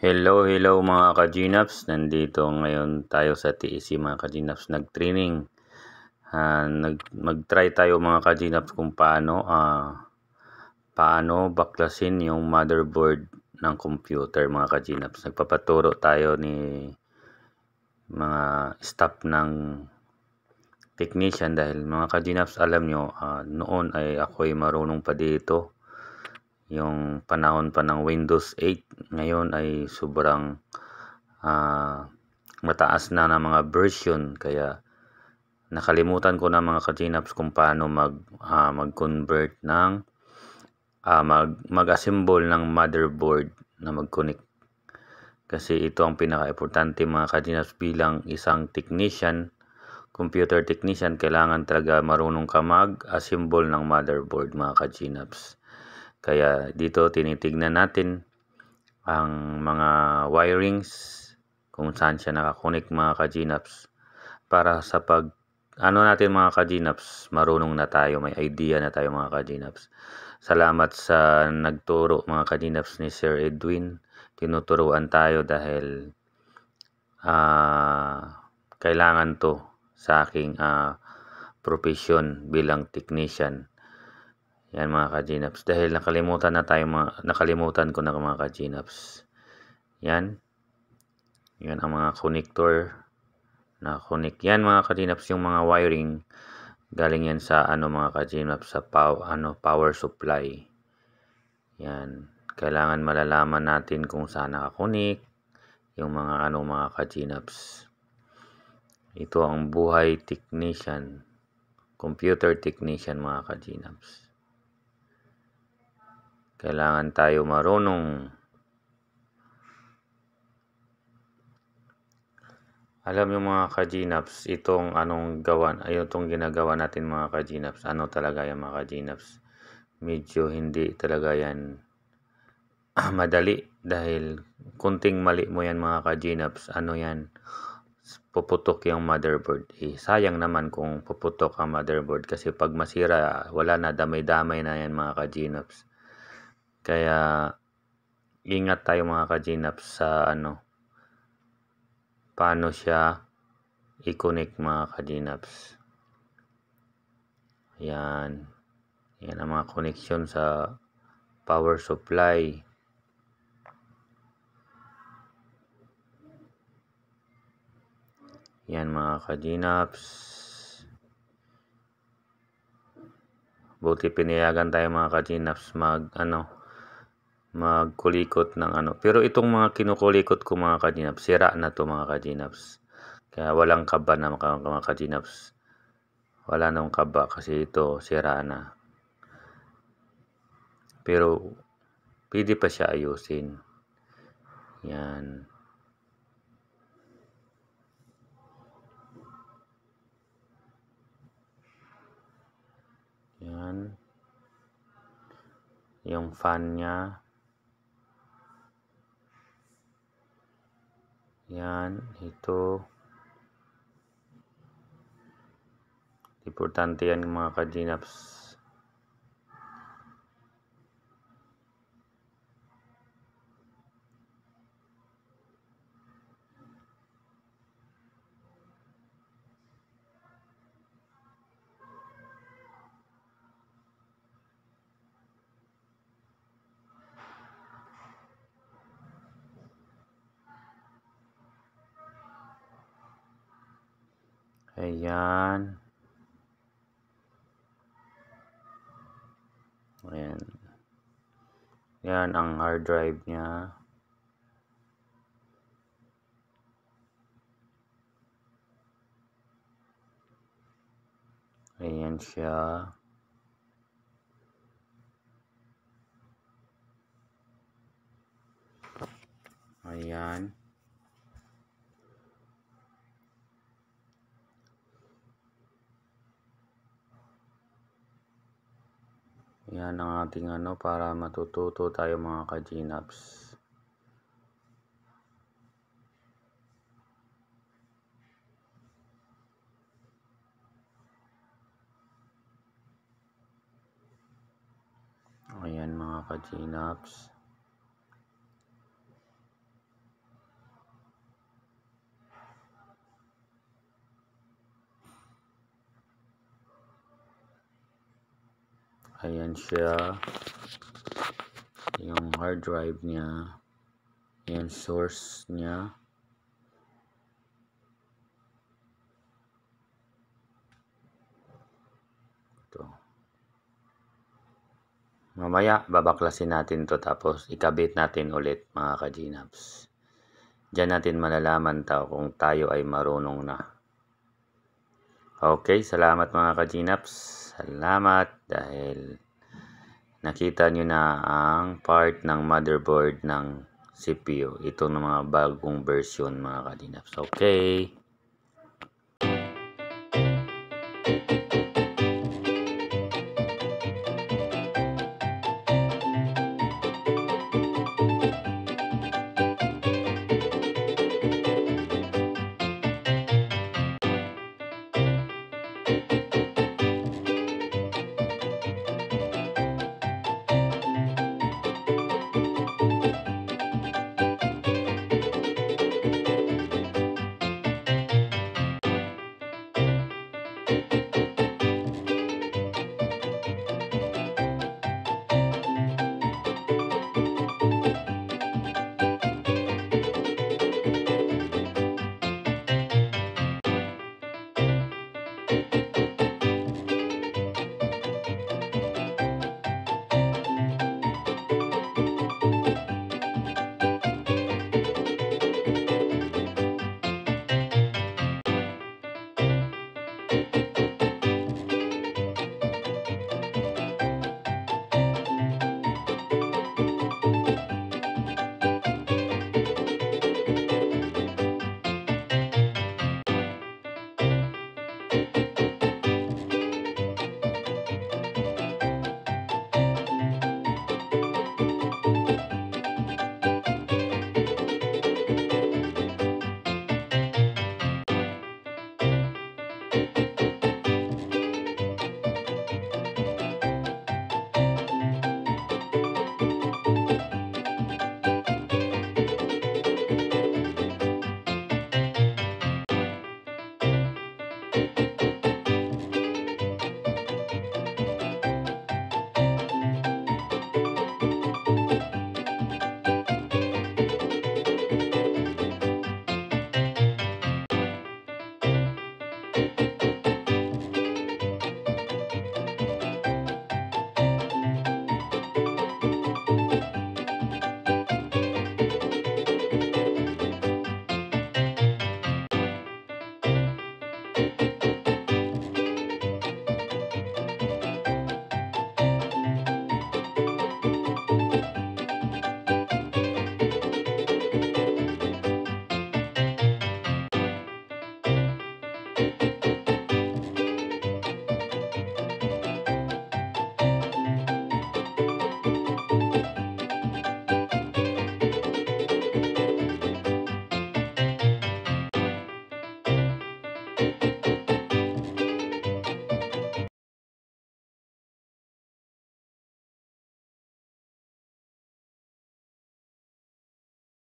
Hello mga ka-Gnaps. Nandito ngayon tayo sa TEC mga ka-Gnaps nag-training. Mag-try tayo mga ka-Gnaps kung paano baklasin yung motherboard ng computer mga ka-Gnaps. Nagpapaturo tayo ni mga staff ng technician dahil mga ka-Gnaps alam nyo, noon ay ako'y marunong pa dito. Yung panahon pa ng Windows 8, ngayon ay sobrang mataas na ng mga version, kaya nakalimutan ko na mga ka-Gnaps kung paano mag-convert ng mag-assemble ng motherboard na mag-connect, kasi ito ang pinaka-importante mga ka-Gnaps. Bilang isang technician, computer technician, kailangan talaga marunong ka mag-assemble ng motherboard mga ka-Gnaps. Kaya dito tinitignan natin ang mga wirings, kung saan siya nakakonek mga ka-Gnaps, para sa natin mga ka-Gnaps, marunong na tayo, may idea na tayo mga ka-Gnaps. Salamat sa nagturo mga ka-Gnaps ni Sir Edwin. Tinuturuan tayo dahil kailangan to sa aking profession bilang technician. Yan mga ka-Gnaps, dahil nakalimutan ko na mga ka-Gnaps. Yan ang mga connector na connect. Yan mga ka-Gnaps, yung mga wiring galing yan sa mga ka-Gnaps, sa power supply. Yan, kailangan malalaman natin kung saan nakakonek yung mga mga ka-Gnaps. Ito ang buhay technician, computer technician mga ka-Gnaps. Kailangan tayo marunong. Alam niyo mga ka-Gnaps, itong itong ginagawa natin mga ka-Gnaps, talaga yan mga ka-Gnaps. Medyo hindi talaga yan madali, dahil kunting mali mo yan mga ka-Gnaps, yan, puputok yung motherboard. Sayang naman kung puputok ang motherboard, kasi pag masira, wala na, damay-damay na yan mga ka-Gnaps. Kaya ingat tayo mga ka-Gnaps sa paano siya i-connect mga ka-Gnaps. Yan ang mga connection sa power supply. Yan mga ka-Gnaps, buti pinayagan tayo mga ka-Gnaps magkulikot ng pero itong mga kinukulikot ko mga ka-Gnaps, sira na to mga ka-Gnaps. Kaya walang kaba na mga ka-Gnaps, wala nang kaba kasi ito sira na, pero pwede pa siya ayusin. Yan. Yan yung fan niya. Yan, ito importante yan mga ka-Gnaps. Ayan. Yan ang hard drive niya. Ayan siya. Ayan. Yan ang ating para matututo tayo mga ka-Gnaps. Ayan mga ka-Gnaps. Ayan siya. Yung hard drive niya. Ayan source niya. Ito. Mamaya babaklasin natin to tapos ikabit natin ulit mga ka-Gnaps. Diyan natin malalaman kung tayo ay marunong na. Okay, salamat mga ka-Gnaps. Salamat dahil nakita nyo na ang part ng motherboard ng CPU. Ito ng mga bagong version mga ka-Gnaps. Okay.